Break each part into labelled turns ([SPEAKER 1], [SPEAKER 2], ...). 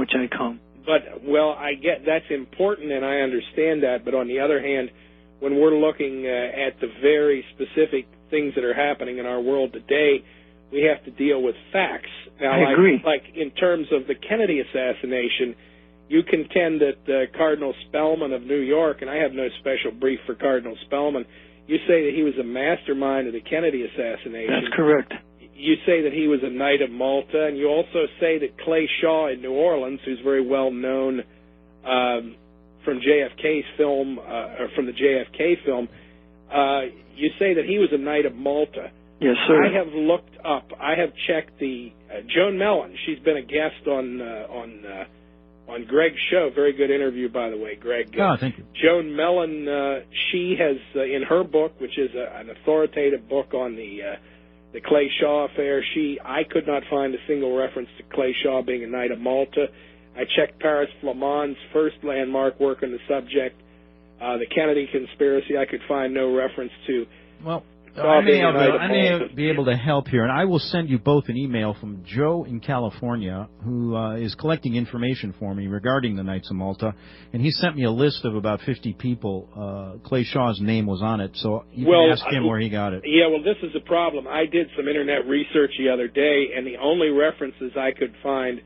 [SPEAKER 1] which I come.
[SPEAKER 2] But, well, I get that's important, and I understand that. But on the other hand, when we're looking at the very specific things that are happening in our world today, we have to deal with facts. Now,
[SPEAKER 1] I agree.
[SPEAKER 2] Like in terms of the Kennedy assassination, you contend that Cardinal Spellman of New York, and I have no special brief for Cardinal Spellman, you say that he was a mastermind of the Kennedy assassination.
[SPEAKER 1] That's correct.
[SPEAKER 2] You say that he was a Knight of Malta, and you also say that Clay Shaw in New Orleans, who's very well known from JFK's film, or from the JFK film, you say that he was a Knight of Malta.
[SPEAKER 1] Yes, sir.
[SPEAKER 2] I have looked up. I have checked the Joan Mellon. She's been a guest on Greg's show. Very good interview, by the way, Greg.
[SPEAKER 3] Thank you.
[SPEAKER 2] Joan Mellon. She has in her book, which is an authoritative book on the Clay Shaw affair. I could not find a single reference to Clay Shaw being a Knight of Malta. I checked Paris Flamand's first landmark work on the subject, the Kennedy conspiracy. I could find no reference to.
[SPEAKER 3] Well, I may be able to help here, and I will send you both an email from Joe in California, who is collecting information for me regarding the Knights of Malta, and he sent me a list of about 50 people. Clay Shaw's name was on it, so you can ask him where he got it.
[SPEAKER 2] Yeah, well, this is a problem. I did some Internet research the other day, and the only references I could find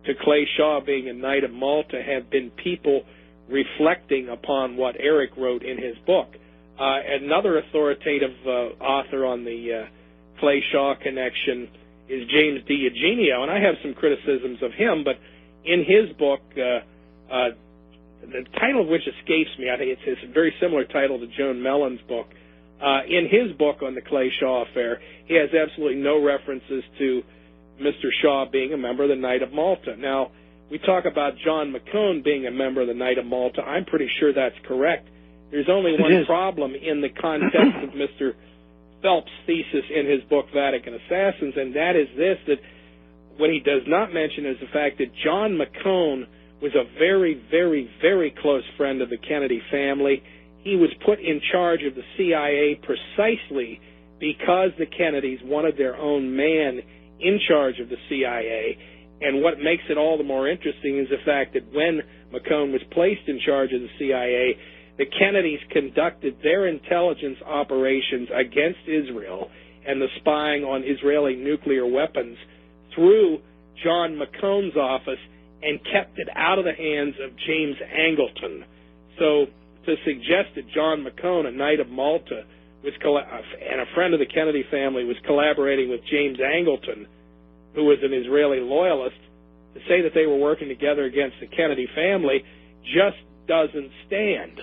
[SPEAKER 2] to Clay Shaw being a Knight of Malta have been people reflecting upon what Eric wrote in his book. Another authoritative author on the Clay Shaw connection is James D. Eugenio, and I have some criticisms of him, but in his book, the title of which escapes me, I think it's a very similar title to Joan Mellon's book. In his book on the Clay Shaw affair, he has absolutely no references to Mr. Shaw being a member of the Knight of Malta. Now, we talk about John McCone being a member of the Knight of Malta. I'm pretty sure that's correct. There's only one problem in the context of Mr. Phelps' thesis in his book, Vatican Assassins, and that is this, that what he does not mention is the fact that John McCone was a very, very, very close friend of the Kennedy family. He was put in charge of the CIA precisely because the Kennedys wanted their own man in charge of the CIA. And what makes it all the more interesting is the fact that when McCone was placed in charge of the CIA, the Kennedys conducted their intelligence operations against Israel and the spying on Israeli nuclear weapons through John McCone's office and kept it out of the hands of James Angleton. So to suggest that John McCone, a Knight of Malta, and a friend of the Kennedy family, was collaborating with James Angleton, who was an Israeli loyalist, to say that they were working together against the Kennedy family just doesn't stand.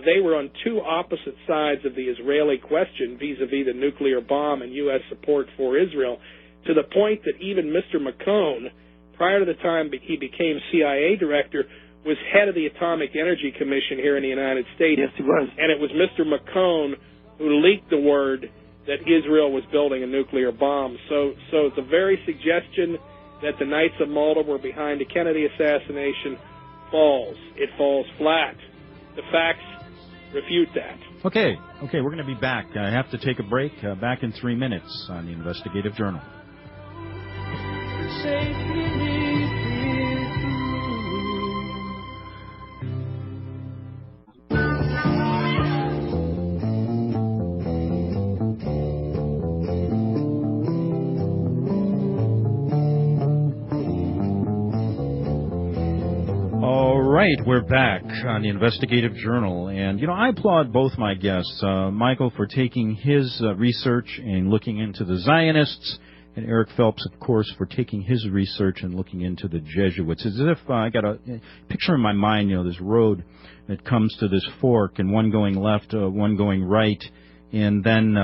[SPEAKER 2] They were on two opposite sides of the Israeli question vis-a-vis the nuclear bomb and U.S. support for Israel, to the point that even Mr. McCone, prior to the time he became CIA director, was head of the Atomic Energy Commission here in the United States.
[SPEAKER 1] Yes, he was.
[SPEAKER 2] And it was Mr. McCone who leaked the word that Israel was building a nuclear bomb. So the very suggestion that the Knights of Malta were behind the Kennedy assassination falls. It falls flat. The facts refute that.
[SPEAKER 3] Okay, we're going to be back. I have to take a break. Back in 3 minutes on the Investigative Journal. Right, we're back on the Investigative Journal, and I applaud both my guests, Michael for taking his research and looking into the Zionists, and Eric Phelps, of course, for taking his research and looking into the Jesuits. It's as if I got a picture in my mind, this road that comes to this fork, and one going left, one going right, and then,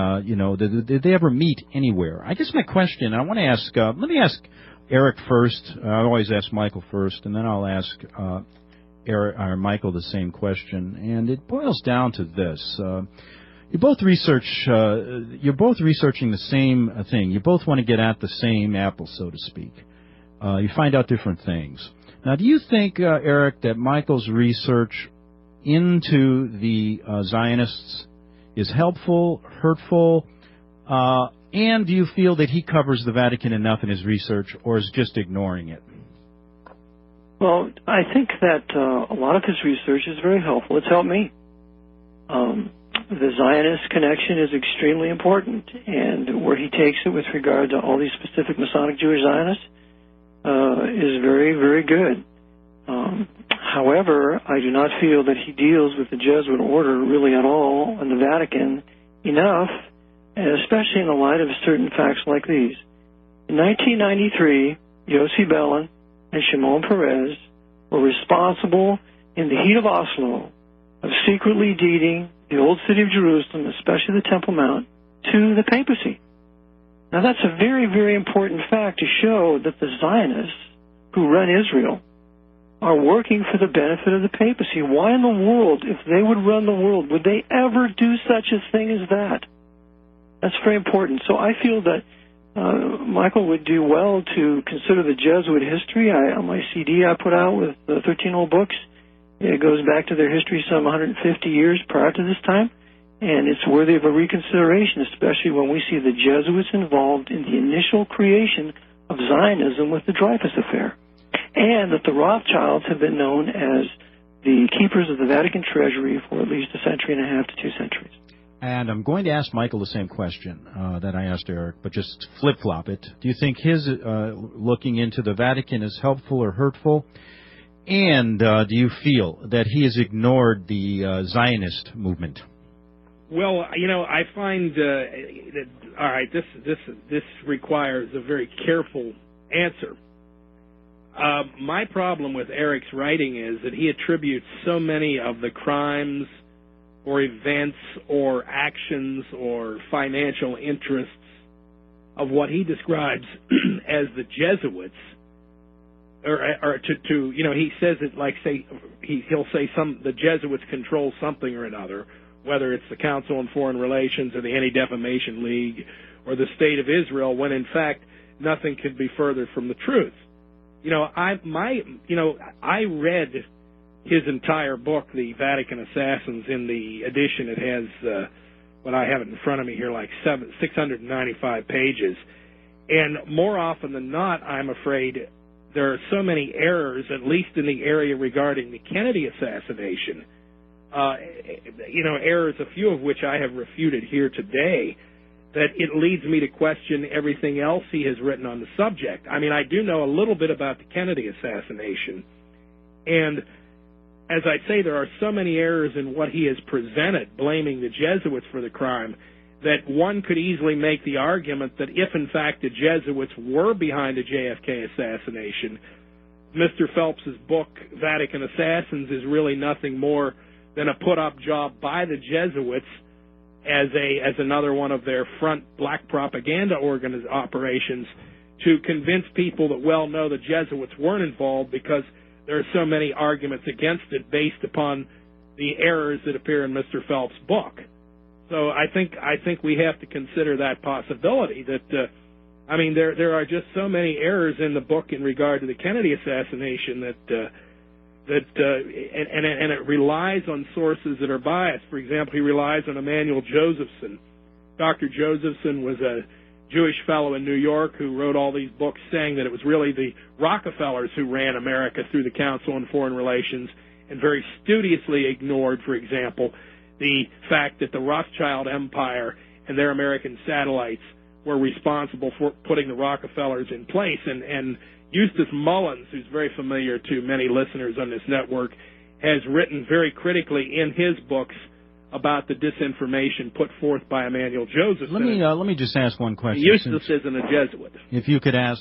[SPEAKER 3] did they ever meet anywhere? I guess my question, I want to ask, let me ask Eric first. I always ask Michael first, and then I'll ask Eric or Michael the same question, and it boils down to this: you're both researching the same thing. You both want to get at the same apple, so to speak. You find out different things. Now, do you think, Eric, that Michael's research into the Zionists is helpful, hurtful, and do you feel that he covers the Vatican enough in his research, or is just ignoring it?
[SPEAKER 1] Well, I think that a lot of his research is very helpful. It's helped me. The Zionist connection is extremely important, and where he takes it with regard to all these specific Masonic Jewish Zionists is very, very good. However, I do not feel that he deals with the Jesuit order really at all in the Vatican enough, especially in the light of certain facts like these. In 1993, Yossi Beilin and Shimon Peres were responsible in the heat of Oslo of secretly deeding the old city of Jerusalem, especially the Temple Mount, to the papacy. Now that's a very, very important fact to show that the Zionists who run Israel are working for the benefit of the papacy. Why in the world, if they would run the world, would they ever do such a thing as that? That's very important. So I feel that Michael would do well to consider the Jesuit history. On my CD I put out with 13 old books, it goes back to their history some 150 years prior to this time, and it's worthy of a reconsideration, especially when we see the Jesuits involved in the initial creation of Zionism with the Dreyfus Affair, and that the Rothschilds have been known as the keepers of the Vatican treasury for at least a century and a half to 2 centuries.
[SPEAKER 3] And I'm going to ask Michael the same question that I asked Eric, but just flip-flop it. Do you think his looking into the Vatican is helpful or hurtful? And do you feel that he has ignored the Zionist movement?
[SPEAKER 2] Well, I find that, all right, this requires a very careful answer. My problem with Eric's writing is that he attributes so many of the crimes or events or actions or financial interests of what he describes as the Jesuits, or to he says it like, say, he'll say the Jesuits control something or another, whether it's the Council on Foreign Relations or the Anti-Defamation League or the State of Israel, when in fact nothing could be further from the truth. I read his entire book, The Vatican Assassins, in the edition. It has, what I have it in front of me here, like 695 pages. And more often than not, I'm afraid, there are so many errors, at least in the area regarding the Kennedy assassination, errors, a few of which I have refuted here today, that it leads me to question everything else he has written on the subject. I mean, I do know a little bit about the Kennedy assassination, and as I say, there are so many errors in what he has presented, blaming the Jesuits for the crime, that one could easily make the argument that if, in fact, the Jesuits were behind the JFK assassination, Mr. Phelps's book, Vatican Assassins, is really nothing more than a put-up job by the Jesuits as another one of their front black propaganda operations to convince people that, well, no, the Jesuits weren't involved, because there are so many arguments against it based upon the errors that appear in Mr. Phelps' book. So I think we have to consider that possibility. That there are just so many errors in the book in regard to the Kennedy assassination that it relies on sources that are biased. For example, he relies on Emanuel Josephson. Dr. Josephson was a Jewish fellow in New York who wrote all these books saying that it was really the Rockefellers who ran America through the Council on Foreign Relations, and very studiously ignored, for example, the fact that the Rothschild Empire and their American satellites were responsible for putting the Rockefellers in place. And Eustace Mullins, who's very familiar to many listeners on this network, has written very critically in his books about the disinformation put forth by Emanuel Josephson.
[SPEAKER 3] Let me just ask one question.
[SPEAKER 2] Eustace isn't a Jesuit.
[SPEAKER 3] If you could ask,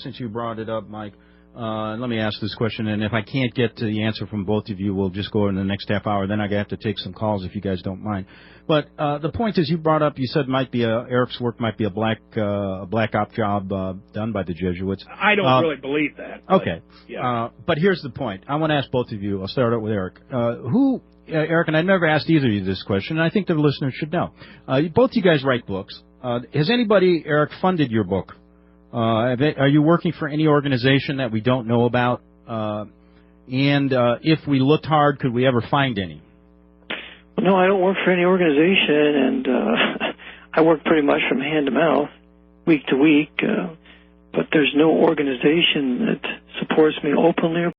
[SPEAKER 3] since you brought it up, Mike, let me ask this question, and if I can't get to the answer from both of you, we'll just go in the next half hour. Then I have to take some calls if you guys don't mind. But the point is, you brought up, you said Eric's work might be a black op job done by the Jesuits.
[SPEAKER 2] I don't really believe that.
[SPEAKER 3] Okay. Yeah. But here's the point. I want to ask both of you. I'll start out with Eric. Eric, and I never asked either of you this question, and I think the listeners should know. Both you guys write books. Has anybody, Eric, funded your book? Are you working for any organization that we don't know about? And if we looked hard, could we ever find any?
[SPEAKER 1] No, I don't work for any organization, and I work pretty much from hand to mouth, week to week. But there's no organization that supports me openly or